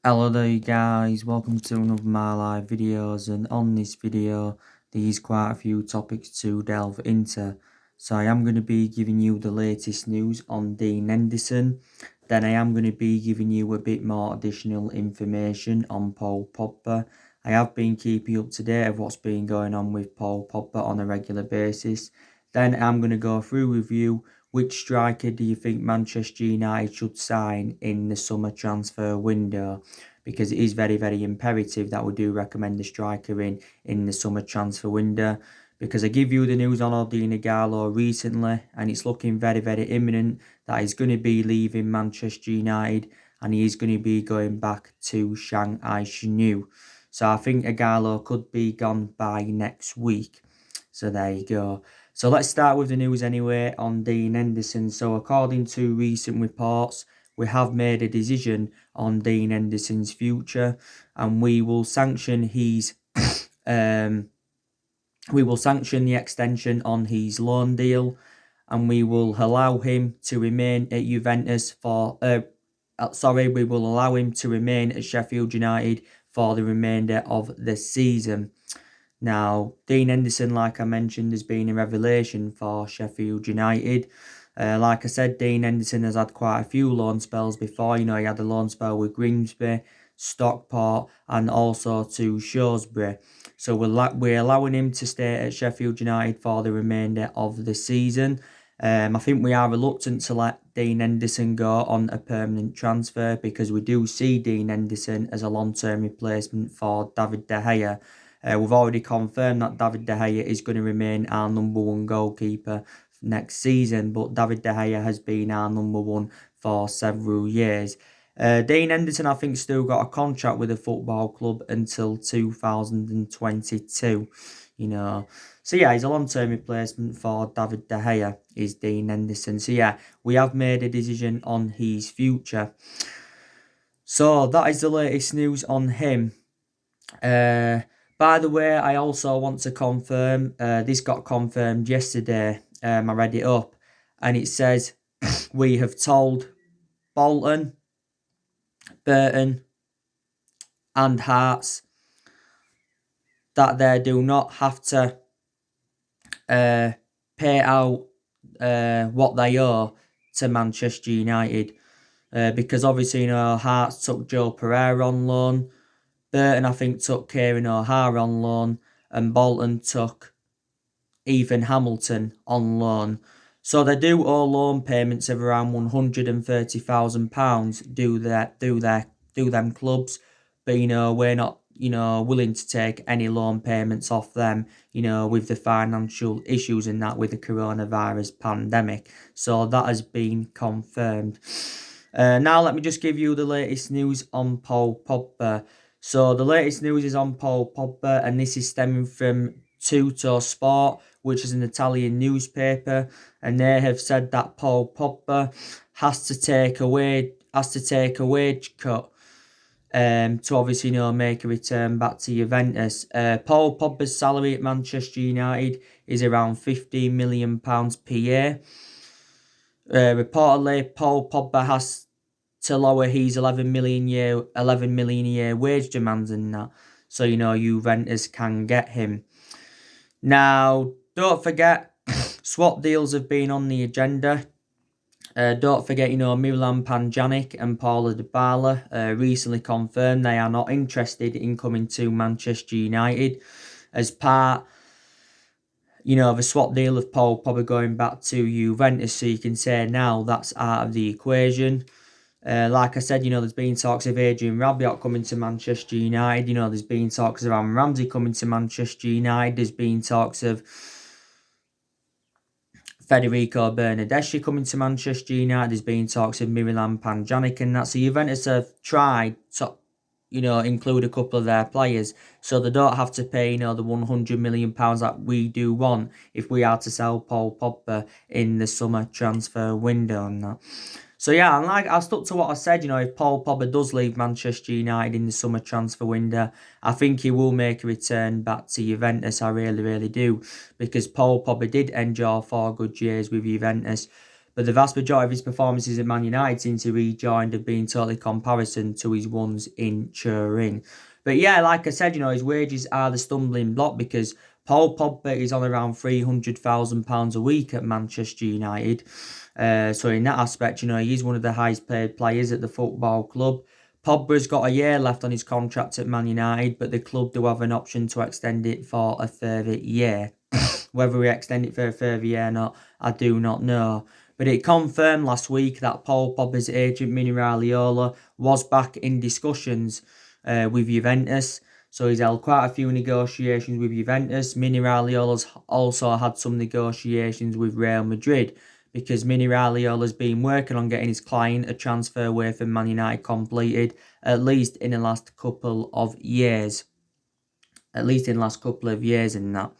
Hello there you guys, welcome to another of my live videos, and on this video there's quite a few topics to delve into. So I am going to be giving you the latest news on Dean Henderson, then I am going to be giving you a bit more additional information on Paul Pogba. I have been keeping up to date of what's been going on with Paul Pogba on a regular basis. Then I'm going to go through with you which striker do you think Manchester United should sign in the summer transfer window, because it is very, very imperative that we do recommend a striker in the summer transfer window, because I give you the news on Odion Ighalo recently, and it's looking very, very imminent that he's going to be leaving Manchester United and he is going to be going back to Shanghai Shenhua. So I think Ighalo could be gone by next week. So there you go. So let's start with the news anyway on Dean Henderson. So according to recent reports, we have made a decision on Dean Henderson's future, and we will sanction his we will sanction the extension on his loan deal, and we will allow him to remain at Juventus for we will allow him to remain at Sheffield United for the remainder of the season. Now, Dean Henderson, like I mentioned, has been a revelation for Sheffield United. Like I said, Dean Henderson has had quite a few loan spells before. He had a loan spell with Grimsby, Stockport, and also to Shrewsbury. So we're allowing him to stay at Sheffield United for the remainder of the season. I think we are reluctant to let Dean Henderson go on a permanent transfer, because we do see Dean Henderson as a long-term replacement for David De Gea. We've already confirmed that David De Gea is going to remain our number one goalkeeper next season, but David De Gea has been our number one for several years. Dean Henderson, I think, still got a contract with the football club until 2022, So yeah, he's a long-term replacement for David De Gea, is Dean Henderson. So yeah, we have made a decision on his future. So that is the latest news on him. By the way, I also want to confirm, this got confirmed yesterday. I read it up, and it says we have told Bolton, Burton and Hearts that they do not have to pay out what they owe to Manchester United, because obviously, Hearts took Joe Pereira on loan, Burton, I think, took Kieran O'Hara on loan, and Bolton took Ethan Hamilton on loan. So they do owe loan payments of around £130,000 do them clubs, but we're not willing to take any loan payments off them, with the financial issues in that with the coronavirus pandemic. So that has been confirmed. Now let me just give you the latest news on Paul Pogba. So the latest news is on Paul Pogba, and this is stemming from Tutto Sport, which is an Italian newspaper, and they have said that Paul Pogba has to take a wage cut to obviously make a return back to Juventus. Paul Pogba's salary at Manchester United is around £15 million per year. Reportedly, Paul Pogba has to lower his 11 million a year wage demands and that, so Juventus can get him. Now, don't forget, swap deals have been on the agenda. Don't forget, Milan Pjanic and Paulo Dybala recently confirmed they are not interested in coming to Manchester United as part, of a swap deal of Paul Pogba going back to Juventus. So you can say now that's out of the equation. Like I said, there's been talks of Adrian Rabiot coming to Manchester United. There's been talks of Aaron Ramsey coming to Manchester United. There's been talks of Federico Bernardeschi coming to Manchester United. There's been talks of Milan Pjanic and that. So Juventus have tried to, include a couple of their players, so they don't have to pay, the £100 million that we do want if we are to sell Paul Pogba in the summer transfer window and that. So yeah, and like I stuck to what I said, if Paul Pogba does leave Manchester United in the summer transfer window, I think he will make a return back to Juventus. I really, really do, because Paul Pogba did enjoy 4 good years with Juventus. but the vast majority of his performances at Man United since he rejoined have been totally comparison to his ones in Turin. But yeah, like I said, his wages are the stumbling block because Paul Pogba is on around £300,000 a week at Manchester United. So in that aspect, he's one of the highest paid players at the football club. Pogba's got a year left on his contract at Man United, but the club do have an option to extend it for a further year. Whether we extend it for a further year or not, I do not know. But it confirmed last week that Paul Pogba's agent, Mino Raiola, was back in discussions with Juventus. So he's held quite a few negotiations with Juventus. Mino Raiola's also had some negotiations with Real Madrid, because Mino Raiola's been working on getting his client a transfer away from Man United completed, at least in the last couple of years. And that.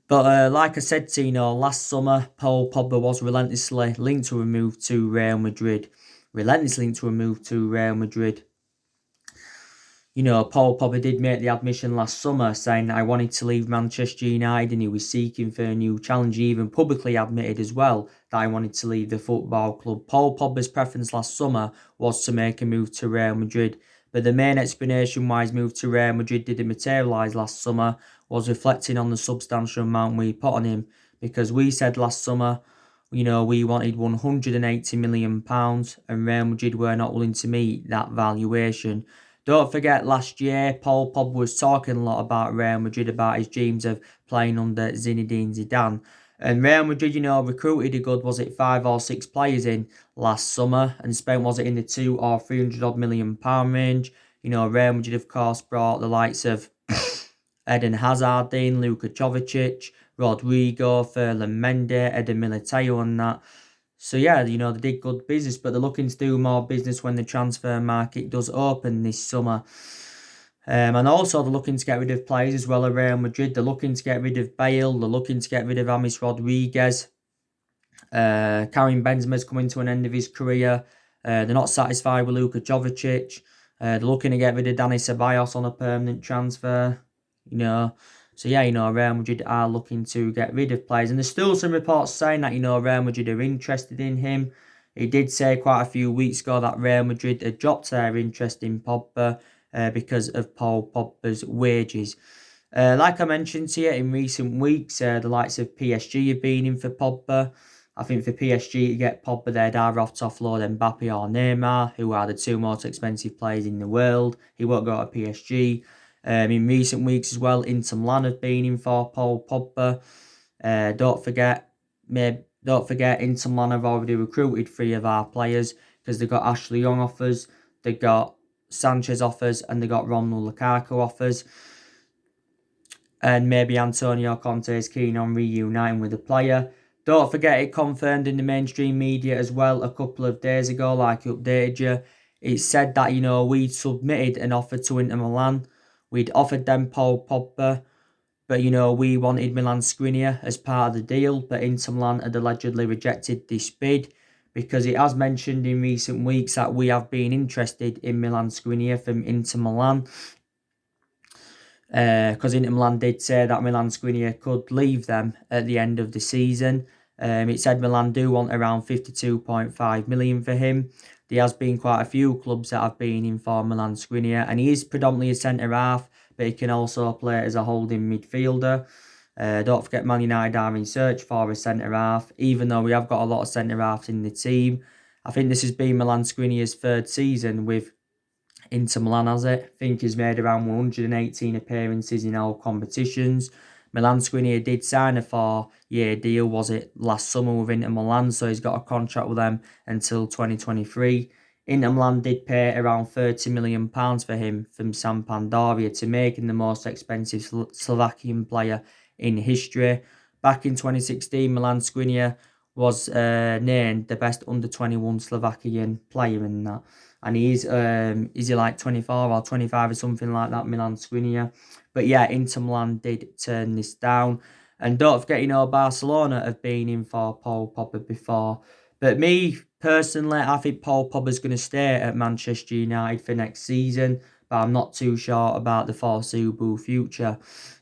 But like I said, Tino, last summer, Paul Pogba was relentlessly linked to a move to Real Madrid. Paul Pogba did make the admission last summer saying that I wanted to leave Manchester United and he was seeking for a new challenge. He even publicly admitted as well that I wanted to leave the football club. Paul Pogba's preference last summer was to make a move to Real Madrid. But the main explanation why his move to Real Madrid didn't materialise last summer was reflecting on the substantial amount we put on him. Because we said last summer, we wanted £180 million and Real Madrid were not willing to meet that valuation. Don't forget, last year, Paul Pogba was talking a lot about Real Madrid, about his dreams of playing under Zinedine Zidane. And Real Madrid, recruited a good, 5 or 6 players in last summer and spent, in the £200 or £300 million range. Real Madrid, of course, brought the likes of Eden Hazard in, Luka Jovic, Rodrigo, Ferland Mendy, Eden Militao and that. So yeah, they did good business, but they're looking to do more business when the transfer market does open this summer. And also they're looking to get rid of players as well at Real Madrid. They're looking to get rid of Bale. They're looking to get rid of James Rodriguez. Karim Benzema's coming to an end of his career. They're not satisfied with Luka Jovic. They're looking to get rid of Dani Ceballos on a permanent transfer. So yeah, Real Madrid are looking to get rid of players. And there's still some reports saying that, Real Madrid are interested in him. He did say quite a few weeks ago that Real Madrid had dropped their interest in Pogba because of Paul Pogba's wages. Like I mentioned to you, in recent weeks, the likes of PSG have been in for Pogba. I think for PSG to get Pogba, they'd either have to offload Mbappe or Neymar, who are the two most expensive players in the world. He won't go to PSG. In recent weeks as well, Inter Milan have been in for Paul Pogba. Don't forget, Inter Milan have already recruited 3 of our players because they got Ashley Young offers, they got Sanchez offers, and they got Romelu Lukaku offers. And maybe Antonio Conte is keen on reuniting with the player. Don't forget, it confirmed in the mainstream media as well a couple of days ago, like I updated you. It said that, we'd submitted an offer to Inter Milan. We'd offered them Paul Pogba, but, we wanted Milan Skriniar as part of the deal, but Inter Milan had allegedly rejected this bid because it has mentioned in recent weeks that we have been interested in Milan Skriniar from Inter Milan. Because Inter Milan did say that Milan Skriniar could leave them at the end of the season. It said Milan do want around 52.5 million for him. There has been quite a few clubs that have been in for Milan Skriniar, and he is predominantly a centre-half, but he can also play as a holding midfielder. Don't forget, Man United are in search for a centre-half, even though we have got a lot of centre-halves in the team. I think this has been Milan Skriniar's 3rd season with Inter Milan, has it? I think he's made around 118 appearances in all competitions. Milan Skriniar did sign a 4-year deal, last summer with Inter Milan, so he's got a contract with them until 2023. Inter Milan did pay around £30 million for him from Sampdoria to make him the most expensive Slovakian player in history. Back in 2016, Milan Skriniar was named the best under-21 Slovakian player in that. And he is he like 24 or 25 or something like that, Milan Skriniar. But yeah, Inter Milan did turn this down. And don't forget, Barcelona have been in for Paul Pogba before. But me, personally, I think Paul Pogba's going to stay at Manchester United for next season. but I'm not too sure about the foreseeable future.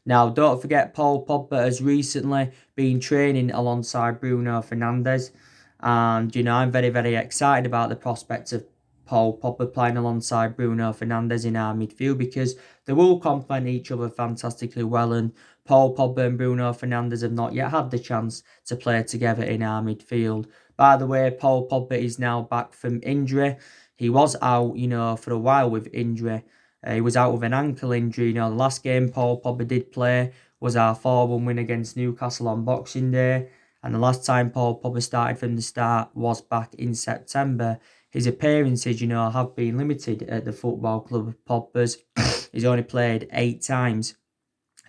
Now, don't forget, Paul Pogba has recently been training alongside Bruno Fernandes, and I'm very, very excited about the prospect of Paul Pogba playing alongside Bruno Fernandes in our midfield, because they will complement each other fantastically well, and Paul Pogba and Bruno Fernandes have not yet had the chance to play together in our midfield. By the way, Paul Pogba is now back from injury. He was out, for a while with injury. He was out with an ankle injury. The last game Paul Pogba did play was our 4-1 win against Newcastle on Boxing Day. And the last time Paul Pogba started from the start was back in September. His appearances, have been limited at the football club of Pogba's. He's only played 8 times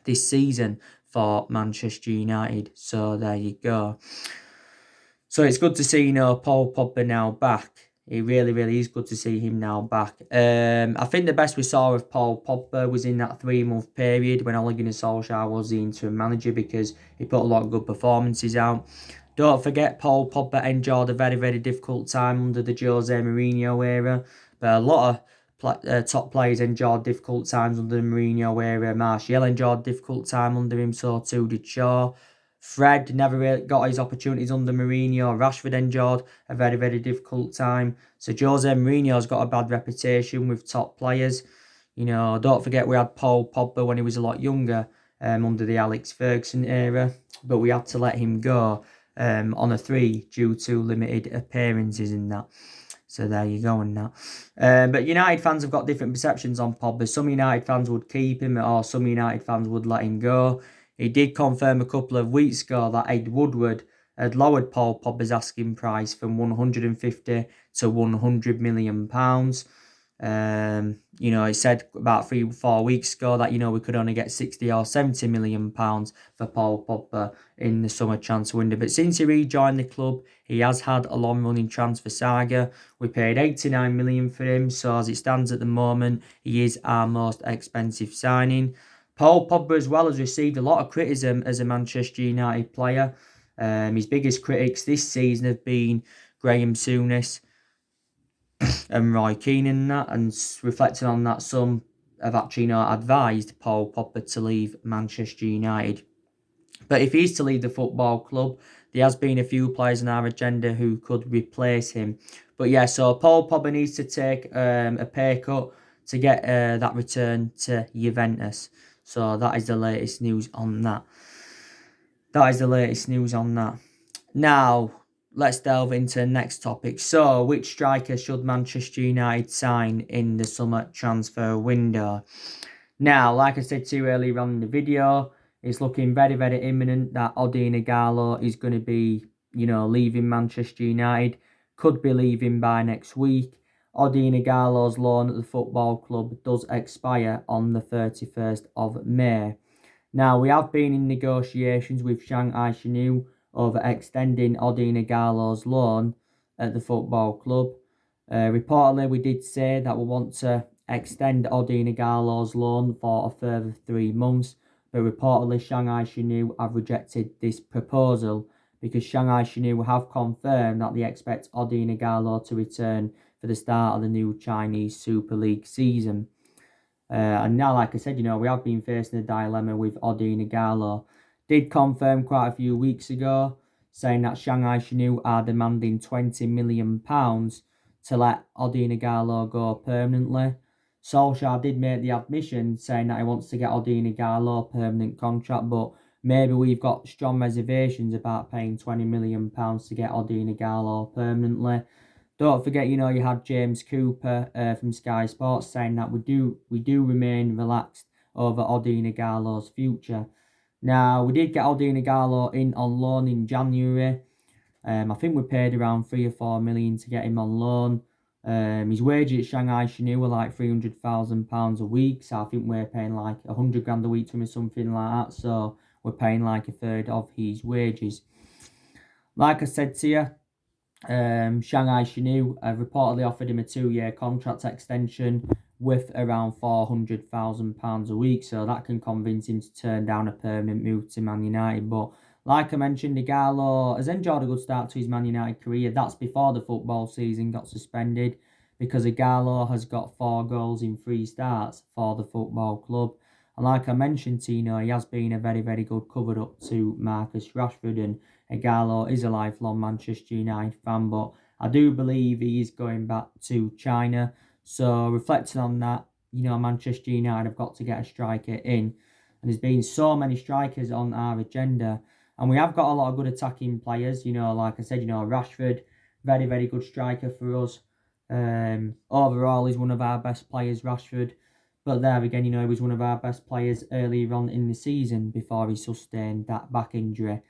this season for Manchester United. So there you go. So it's good to see, Paul Pogba now back. It really, really is good to see him now back. I think the best we saw of Paul Pogba was in that 3-month period when Ole Gunnar Solskjaer was the interim manager, because he put a lot of good performances out. Don't forget, Paul Pogba endured a very, very difficult time under the Jose Mourinho era, but a lot of top players endured difficult times under the Mourinho era. Martial endured a difficult time under him, so too did Shaw. Fred never really got his opportunities under Mourinho. Rashford endured a very, very difficult time. So Jose Mourinho's got a bad reputation with top players. Don't forget we had Paul Pogba when he was a lot younger, under the Alex Ferguson era, but we had to let him go on a 3 due to limited appearances in that. So there you go on that. But United fans have got different perceptions on Pogba. Some United fans would keep him, or some United fans would let him go. He did confirm a couple of weeks ago that Ed Woodward had lowered Paul Pogba's asking price from 150 to 100 million pounds. He said about 3-4 weeks ago that we could only get 60 or 70 million pounds for Paul Pogba in the summer transfer window. But since he rejoined the club, he has had a long-running transfer saga. We paid 89 million for him, so as it stands at the moment, he is our most expensive signing. Paul Pogba as well has received a lot of criticism as a Manchester United player. His biggest critics this season have been Graham Souness and Roy Keane and reflecting on that, some have actually advised Paul Pogba to leave Manchester United. But if he's to leave the football club, there has been a few players on our agenda who could replace him. But yeah, so Paul Pogba needs to take a pay cut to get that return to Juventus. So that is the latest news on that. Now, let's delve into the next topic. So, which striker should Manchester United sign in the summer transfer window? Now, like I said to you earlier on in the video, it's looking very, very imminent that Odion Ighalo is going to be, leaving Manchester United. Could be leaving by next week. Odion Ighalo's loan at the football club does expire on the 31st of May. Now, we have been in negotiations with Shanghai Shenhua over extending Odion Ighalo's loan at the football club. Reportedly, we did say that we want to extend Odion Ighalo's loan for a further 3 months, but reportedly Shanghai Shenhua have rejected this proposal because Shanghai Shenhua have confirmed that they expect Odion Ighalo to return for the start of the new Chinese Super League season. And now, like I said, we have been facing a dilemma with Odion Ighalo. Did confirm quite a few weeks ago, saying that Shanghai Shenhua are demanding £20 million to let Odion Ighalo go permanently. Solskjaer did make the admission, saying that he wants to get Odion Ighalo a permanent contract, but maybe we've got strong reservations about paying £20 million to get Odion Ighalo permanently. Don't forget, you had James Cooper from Sky Sports saying that we do remain relaxed over Odion Ighalo's future. Now, we did get Odion Ighalo in on loan in January. I think we paid around 3 or 4 million to get him on loan. His wages at Shanghai Shenhua were like £300,000 a week, so I think we're paying like 100 grand a week to him or something like that. So we're paying like a third of his wages. Like I said to you, Shanghai Shenhua have reportedly offered him a 2-year contract extension with around £400,000 a week, so that can convince him to turn down a permanent move to Man United. But like I mentioned, Ighalo has enjoyed a good start to his Man United career. That's before the football season got suspended. because Igalo has got 4 goals in 3 starts for the football club. And like I mentioned, Tino, he has been a very, very good cover up to Marcus Rashford, and Igalo is a lifelong Manchester United fan, but I do believe he is going back to China. So reflecting on that, Manchester United have got to get a striker in. And there's been so many strikers on our agenda. And we have got a lot of good attacking players. Like I said, Rashford, very, very good striker for us. Overall, he's one of our best players, Rashford. But there again, he was one of our best players earlier on in the season before he sustained that back injury.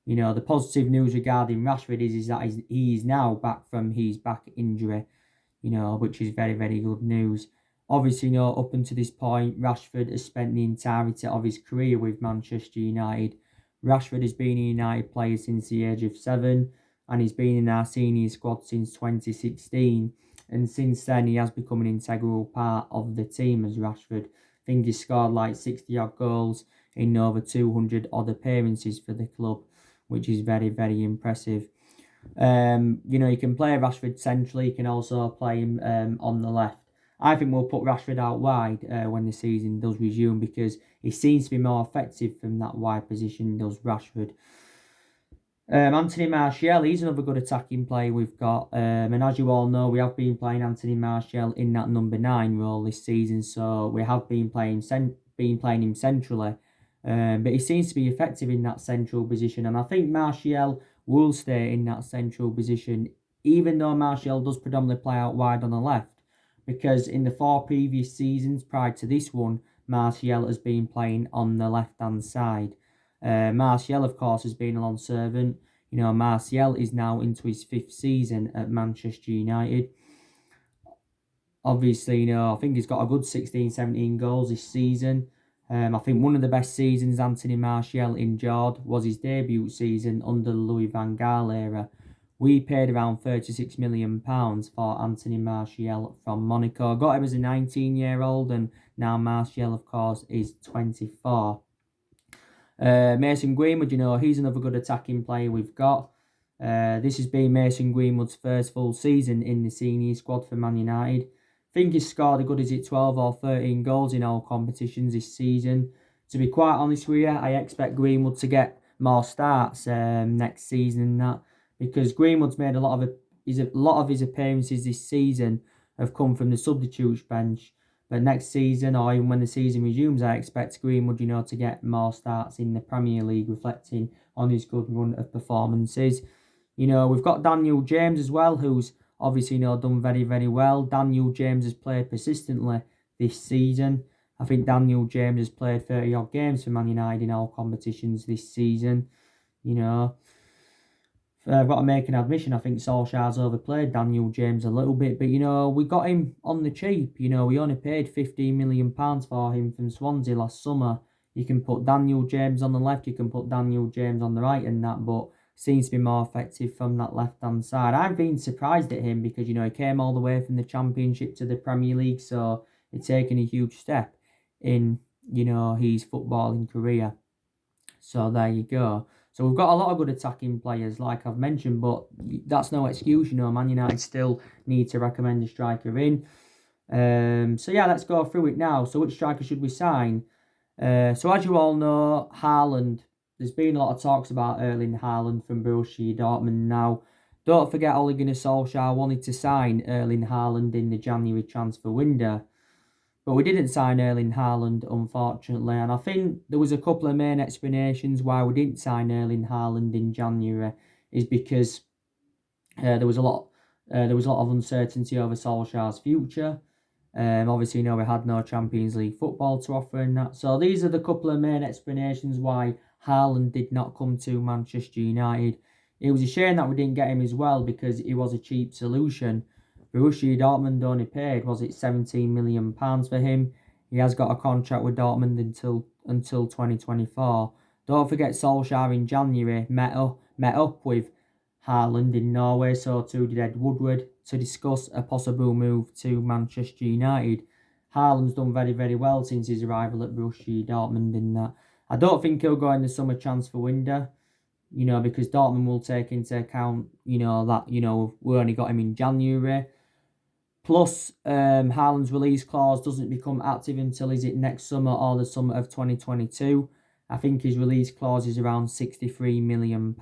The positive news regarding Rashford is that he is now back from his back injury, which is very, very good news. Obviously, up until this point, Rashford has spent the entirety of his career with Manchester United. Rashford has been a United player since the age of 7, and he's been in our senior squad since 2016. And since then, he has become an integral part of the team as Rashford. I think he's scored like 60 odd goals in over 200 odd appearances for the club, which is very, very impressive. You can play Rashford centrally, you can also play him on the left. I think we'll put Rashford out wide when the season does resume, because he seems to be more effective from that wide position, does Rashford. Anthony Martial, he's another good attacking player we've got. And as you all know, we have been playing Anthony Martial in that number 9 role this season, so we have been playing him centrally. But he seems to be effective in that central position, and I think Martial will stay in that central position, even though Martial does predominantly play out wide on the left, because in the 4 previous seasons prior to this one, Martial has been playing on the left-hand side. Martial, of course, has been a long servant. Martial is now into his 5th season at Manchester United. Obviously, I think he's got a good 16, 17 goals this season. I think one of the best seasons Anthony Martial enjoyed was his debut season under the Louis van Gaal era. We paid around £36 million for Anthony Martial from Monaco. Got him as a 19-year-old, and now Martial, of course, is 24. Mason Greenwood, he's another good attacking player we've got. This has been Mason Greenwood's first full season in the senior squad for Man United. I think he's scored a good 12 or 13 goals in all competitions this season. To be quite honest with you, I expect Greenwood to get more starts next season than that, because Greenwood's made a lot of his appearances this season have come from the substitutes bench. But next season, or even when the season resumes, I expect Greenwood, to get more starts in the Premier League, reflecting on his good run of performances. We've got Daniel James as well, who's obviously, done very, very well. Daniel James has played persistently this season. I think Daniel James has played 30-odd games for Man United in all competitions this season. I've got to make an admission, I think Solskjaer's overplayed Daniel James a little bit, but we got him on the cheap. We only paid £15 million for him from Swansea last summer. You can put Daniel James on the left, you can put Daniel James on the right and that, but seems to be more effective from that left-hand side. I've been surprised at him because, he came all the way from the Championship to the Premier League, so it's taken a huge step in, his footballing career. So there you go. So we've got a lot of good attacking players, like I've mentioned, but that's no excuse. Man United still need to recommend a striker in. So yeah, let's go through it now. So which striker should we sign? So as you all know, Haaland. There's been a lot of talks about Erling Haaland from Borussia Dortmund now. Don't forget Ole Gunnar Solskjaer wanted to sign Erling Haaland in the January transfer window. But we didn't sign Erling Haaland, unfortunately. And I think there was a couple of main explanations why we didn't sign Erling Haaland in January. Is because there was a lot of uncertainty over Solskjaer's future. Obviously, we had no Champions League football to offer in that. So these are the couple of main explanations why Haaland did not come to Manchester United. It was a shame that we didn't get him as well, because he was a cheap solution. Borussia Dortmund only paid, was it £17 million for him? He has got a contract with Dortmund until 2024. Don't forget Solskjaer in January met up with Haaland in Norway, so too did Ed Woodward, to discuss a possible move to Manchester United. Haaland's done very, very well since his arrival at Borussia Dortmund in that. I don't think he'll go in the summer transfer window, because Dortmund will take into account, that, we only got him in January. Plus, Haaland's release clause doesn't become active until is it next summer or the summer of 2022. I think his release clause is around £63 million.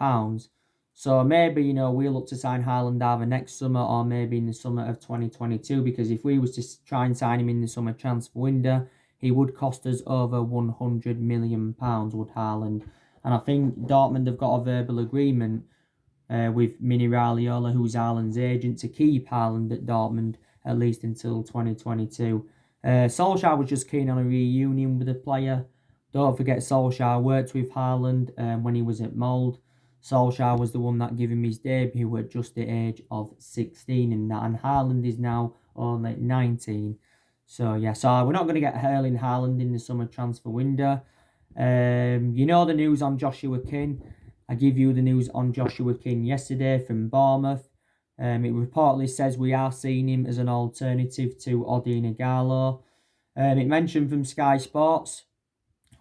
So maybe, we'll look to sign Haaland either next summer or maybe in the summer of 2022, because if we was to try and sign him in the summer transfer window, he would cost us over £100 million, would Haaland. And I think Dortmund have got a verbal agreement with Mini Raiola, who's Haaland's agent, to keep Haaland at Dortmund at least until 2022. Solskjaer was just keen on a reunion with the player. Don't forget, Solskjaer worked with Haaland when he was at Molde. Solskjaer was the one that gave him his debut at just the age of 16 and that, and Haaland is now only 19. So we're not going to get Erling Haaland in the summer transfer window. The news on Joshua King. I give you the news on Joshua King yesterday from Bournemouth. It reportedly says we are seeing him as an alternative to Odin Ighalo. It mentioned from Sky Sports,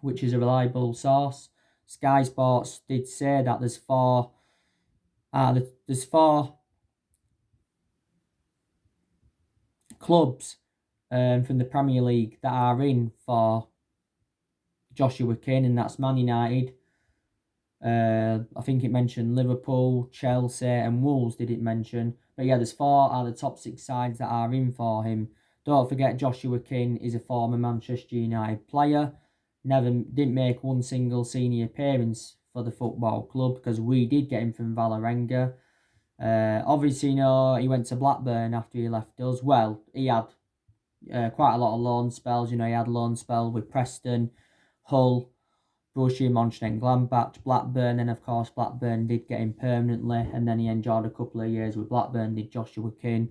which is a reliable source. Sky Sports did say that there's four clubs from the Premier League that are in for Joshua King, and that's Man United. I think it mentioned Liverpool, Chelsea and Wolves, did it mention. But yeah, there's four out of the top 6 sides that are in for him. Don't forget, Joshua King is a former Manchester United player. Didn't make one single senior appearance for the football club, because we did get him from Valerenga. Obviously, he went to Blackburn after he left us. Well, he had quite a lot of loan spells. He had loan spell with Preston, Hull, Borussia Mönchengladbach, Blackburn, and of course Blackburn did get him permanently, and then he enjoyed a couple of years with Blackburn, did Joshua King.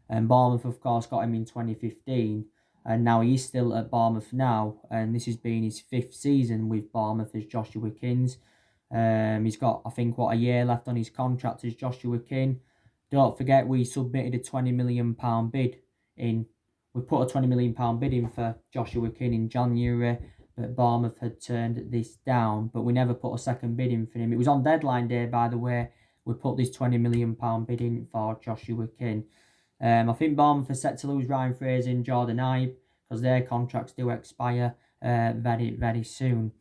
And Bournemouth, of course, got him in 2015, and now he's still at Bournemouth now, and this has been his 5th season with Bournemouth as Joshua King's. He's got, I think, a year left on his contract as Joshua King. Don't forget, we submitted a £20 million bid in. We put a £20 million bid in for Joshua King in January, but Bournemouth had turned this down, but we never put a second bid in for him. It was on deadline day, by the way. We put this £20 million bid in for Joshua King. I think Bournemouth are set to lose Ryan Fraser and Jordan Ibe, because their contracts do expire very, very soon.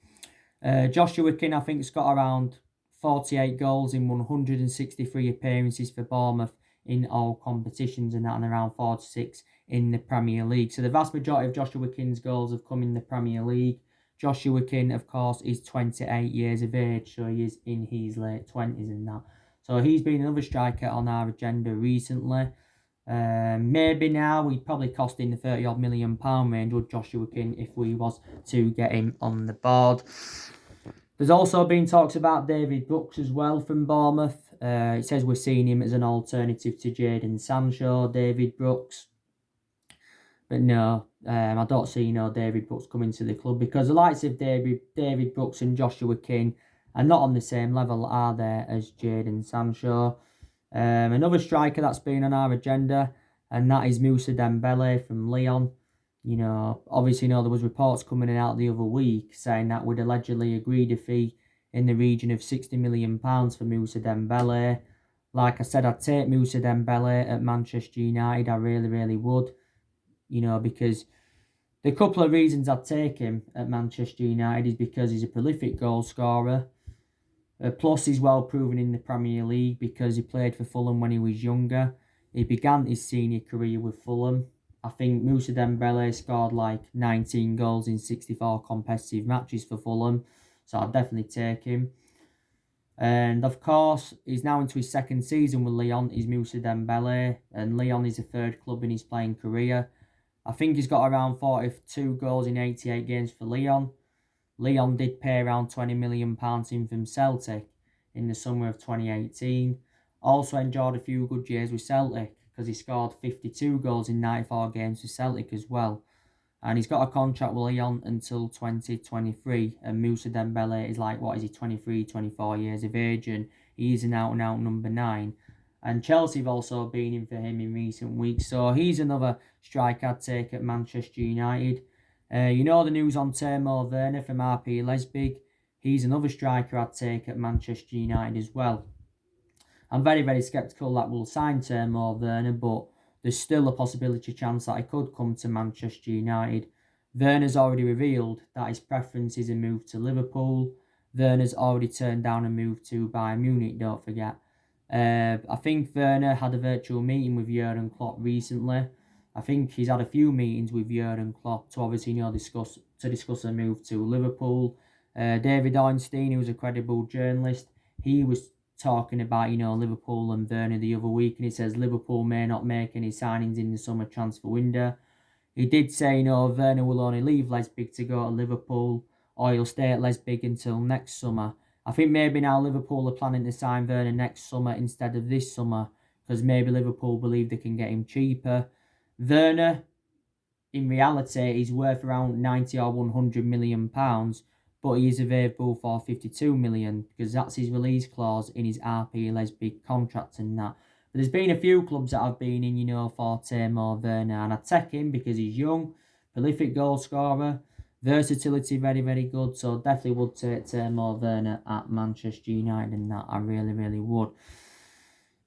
Joshua King, I think, has got around 48 goals in 163 appearances for Bournemouth in all competitions, and around 46 in the Premier League. So the vast majority of Joshua King's goals have come in the Premier League. Joshua King, of course, is 28 years of age, so he is in his late 20s and that. So he's been another striker on our agenda recently. Maybe now we'd probably cost in the £30 million range, would Joshua King, if we was to get him on the board. There's also been talks about David Brooks as well from Bournemouth. It says we're seeing him as an alternative to Jadon Sancho, David Brooks. But no, I don't see David Brooks coming to the club, because the likes of David Brooks and Joshua King are not on the same level, are they, as Jadon Sancho. Another striker that's been on our agenda, and that is Moussa Dembele from Lyon. Obviously, there was reports coming out the other week saying that we'd allegedly agreed a fee in the region of £60 million for Moussa Dembele. Like I said, I'd take Moussa Dembele at Manchester United. I really, really would. Because the couple of reasons I'd take him at Manchester United is because he's a prolific goal scorer. Plus, he's well proven in the Premier League because he played for Fulham when he was younger. He began his senior career with Fulham. I think Moussa Dembele scored like 19 goals in 64 competitive matches for Fulham. So I'd definitely take him. And of course, he's now into his 2nd season with Lyon. He's Moussa Dembele, and Lyon is the 3rd club in his playing career. I think he's got around 42 goals in 88 games for Lyon. Lyon did pay around £20 million in from Celtic in the summer of 2018. Also enjoyed a few good years with Celtic, because he scored 52 goals in 94 games for Celtic as well. And he's got a contract with Lyon until 2023. And Moussa Dembele is 23, 24 years of age, and he's an out-and-out number 9. And Chelsea have also been in for him in recent weeks. So he's another striker I'd take at Manchester United. The news on Timo Werner from RB Leipzig. He's another striker I'd take at Manchester United as well. I'm very, very sceptical that we'll sign Timo Werner, but there's still a possibility chance that he could come to Manchester United. Werner's already revealed that his preference is a move to Liverpool. Werner's already turned down a move to Bayern Munich, don't forget. I think Werner had a virtual meeting with Jurgen Klopp recently. I think he's had a few meetings with Jurgen Klopp to obviously discuss a move to Liverpool. David Ornstein, who's a credible journalist, he was talking about Liverpool and Werner the other week, and he says Liverpool may not make any signings in the summer transfer window. He did say Werner will only leave Leipzig to go to Liverpool, or he'll stay at Leipzig until next summer. I think maybe now Liverpool are planning to sign Werner next summer instead of this summer, because maybe Liverpool believe they can get him cheaper. Werner, in reality, he's worth around 90 or 100 million pounds, but he is available for 52 million because that's his release clause in his RP Leipzig contract and that. But there's been a few clubs that have been in, for Timo Werner, and I take him because he's young, prolific goal scorer, versatility very, very good, so definitely would take Timo Werner at Manchester United and that, I really, really would.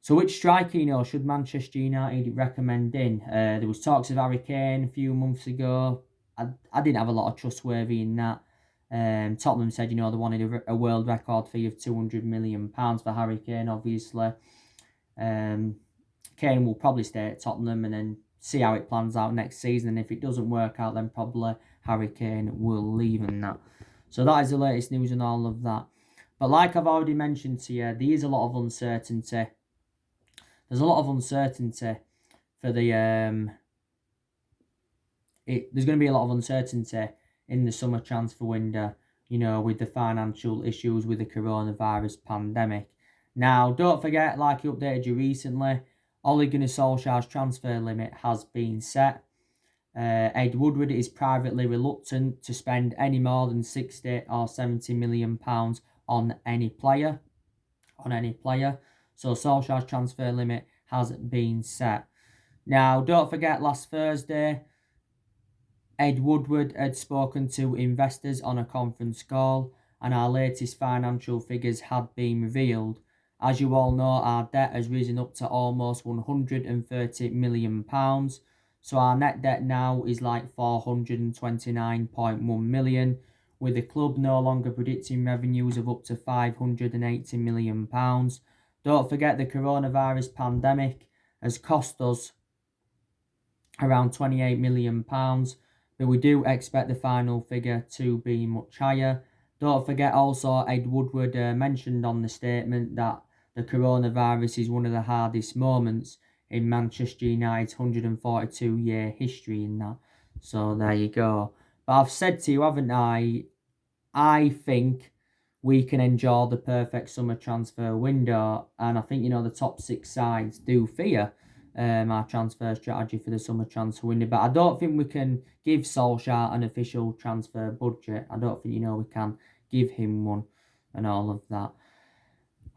So which striker, should Manchester United recommend in? There was talks of Harry Kane a few months ago. I didn't have a lot of trustworthy in that. Tottenham said, they wanted a world record fee of £200 million for Harry Kane, obviously. Kane will probably stay at Tottenham and then see how it plans out next season. And if it doesn't work out, then probably Harry Kane will leave and that. So that is the latest news and all of that. But like I've already mentioned to you, there is a lot of uncertainty. There's a lot of uncertainty for the there's going to be a lot of uncertainty in the summer transfer window, with the financial issues with the coronavirus pandemic. Now, don't forget, like he updated you recently, Ole Gunnar Solskjaer's transfer limit has been set. Ed Woodward is privately reluctant to spend any more than 60 or 70 million pounds on any player. So Solskjaer's transfer limit has been set. Now, don't forget, last Thursday, Ed Woodward had spoken to investors on a conference call, and our latest financial figures had been revealed. As you all know, our debt has risen up to almost £130 million. So our net debt now is like £429.1 million, with the club no longer predicting revenues of up to £580 million. Don't forget the coronavirus pandemic has cost us around £28 million, but we do expect the final figure to be much higher. Don't forget also, Ed Woodward mentioned on the statement that the coronavirus is one of the hardest moments in Manchester United's 142-year history in that. So there you go. But I've said to you, haven't I think we can enjoy the perfect summer transfer window, and I think, the top 6 sides do fear our transfer strategy for the summer transfer window. But I don't think we can give Solskjaer an official transfer budget. I don't think, we can give him one and all of that.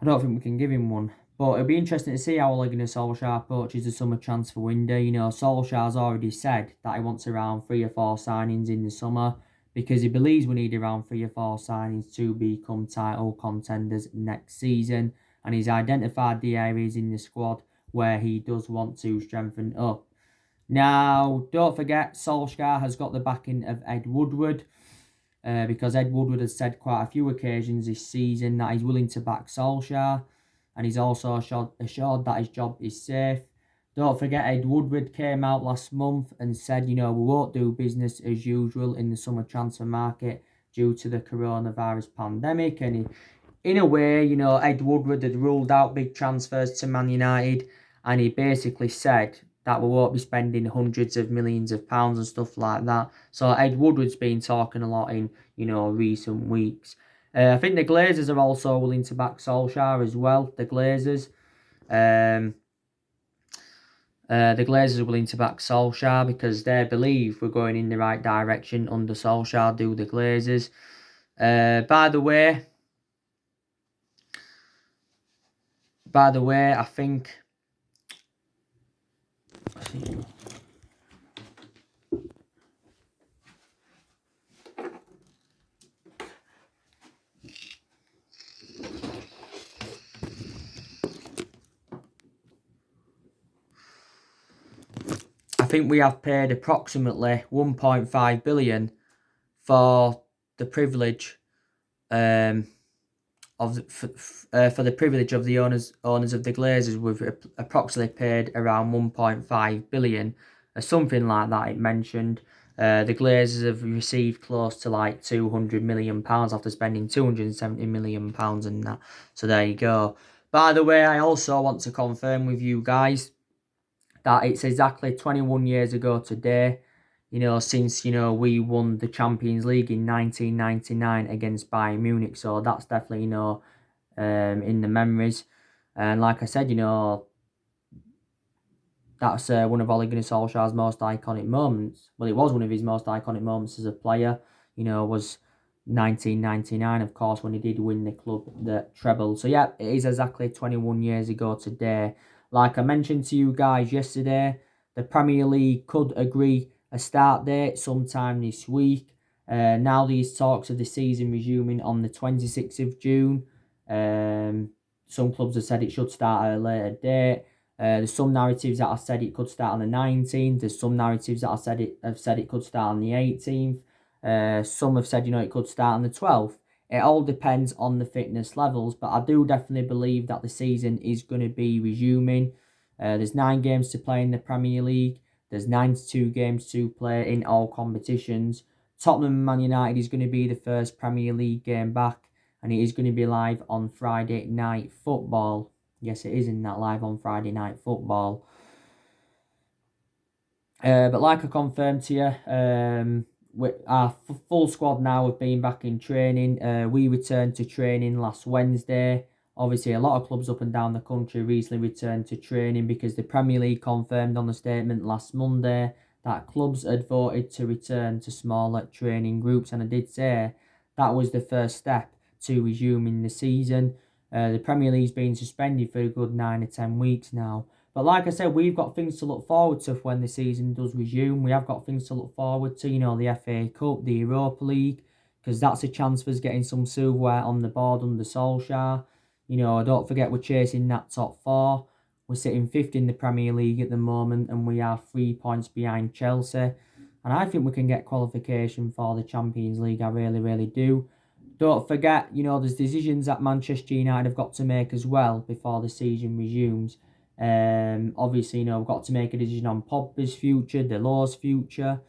I don't think we can give him one. But it'll be interesting to see how Ole Gunnar Solskjaer approaches the summer transfer window. Solskjaer's already said that he wants around 3 or 4 signings in the summer, because he believes we need around 3 or 4 signings to become title contenders next season. And he's identified the areas in the squad where he does want to strengthen up. Now, don't forget, Solskjaer has got the backing of Ed Woodward, because Ed Woodward has said quite a few occasions this season that he's willing to back Solskjaer, and he's also assured that his job is safe. Don't forget, Ed Woodward came out last month and said, we won't do business as usual in the summer transfer market due to the coronavirus pandemic. And in a way, Ed Woodward had ruled out big transfers to Man United, and he basically said that we won't be spending hundreds of millions of pounds and stuff like that. So Ed Woodward's been talking a lot in, recent weeks. I think the Glazers are also willing to back Solskjaer as well. The Glazers are willing to back Solskjaer because they believe we're going in the right direction under Solskjaer, do the Glazers. By the way, I think think we have paid approximately 1.5 billion for the privilege for the privilege of the owners of the Glazers. We've approximately paid around 1.5 billion, or something like that. It mentioned the Glazers have received close to like 200 million pounds after spending 270 million pounds and that. So there you go. By the way, I also want to confirm with you guys that it's exactly 21 years ago today, since, we won the Champions League in 1999 against Bayern Munich. So that's definitely, in the memories. And like I said, that's one of Ole Gunnar Solskjaer's most iconic moments. Well, it was one of his most iconic moments as a player, was 1999, of course, when he did win the club the treble. So yeah, it is exactly 21 years ago today. Like I mentioned to you guys yesterday, the Premier League could agree a start date sometime this week. Now these talks of the season resuming on the 26th of June. Some clubs have said it should start at a later date. There's some narratives that have said it could start on the 19th. There's some narratives that have said it could start on the 18th. Some have said, it could start on the 12th. It all depends on the fitness levels, but I do definitely believe that the season is going to be resuming. There's 9 games to play in the Premier League. There's 92 games to play in all competitions. Tottenham and Man United is going to be the first Premier League game back, and it is going to be live on Friday Night Football. Yes, it is in that live on Friday Night Football. But like I confirmed to you, our full squad now have been back in training. We returned to training last Wednesday. Obviously, a lot of clubs up and down the country recently returned to training because the Premier League confirmed on the statement last Monday that clubs had voted to return to smaller training groups. And I did say that was the first step to resuming the season. The Premier League's been suspended for a good 9 or 10 weeks now. But like I said, we've got things to look forward to when the season does resume. We have got things to look forward to, the FA Cup, the Europa League, because that's a chance for us getting some silverware on the board under Solskjaer. Don't forget we're chasing that top 4. We're sitting 5th in the Premier League at the moment, and we are 3 points behind Chelsea. And I think we can get qualification for the Champions League. I really, really do. Don't forget, there's decisions that Manchester United have got to make as well before the season resumes. Obviously, we've got to make a decision on Pogba's future, Delors' future.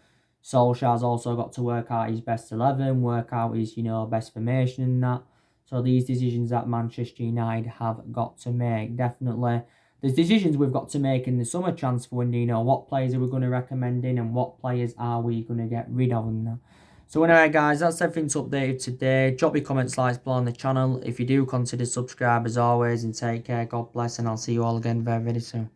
Solskjaer's also got to work out his best 11, work out his, best formation and that. So these decisions that Manchester United have got to make, definitely. There's decisions we've got to make in the summer transfer window, what players are we going to recommend in and what players are we going to get rid of and that. So anyway guys, that's everything to update today. Drop your comments, likes below on the channel. If you do, consider subscribe as always, and take care. God bless, and I'll see you all again very, very soon.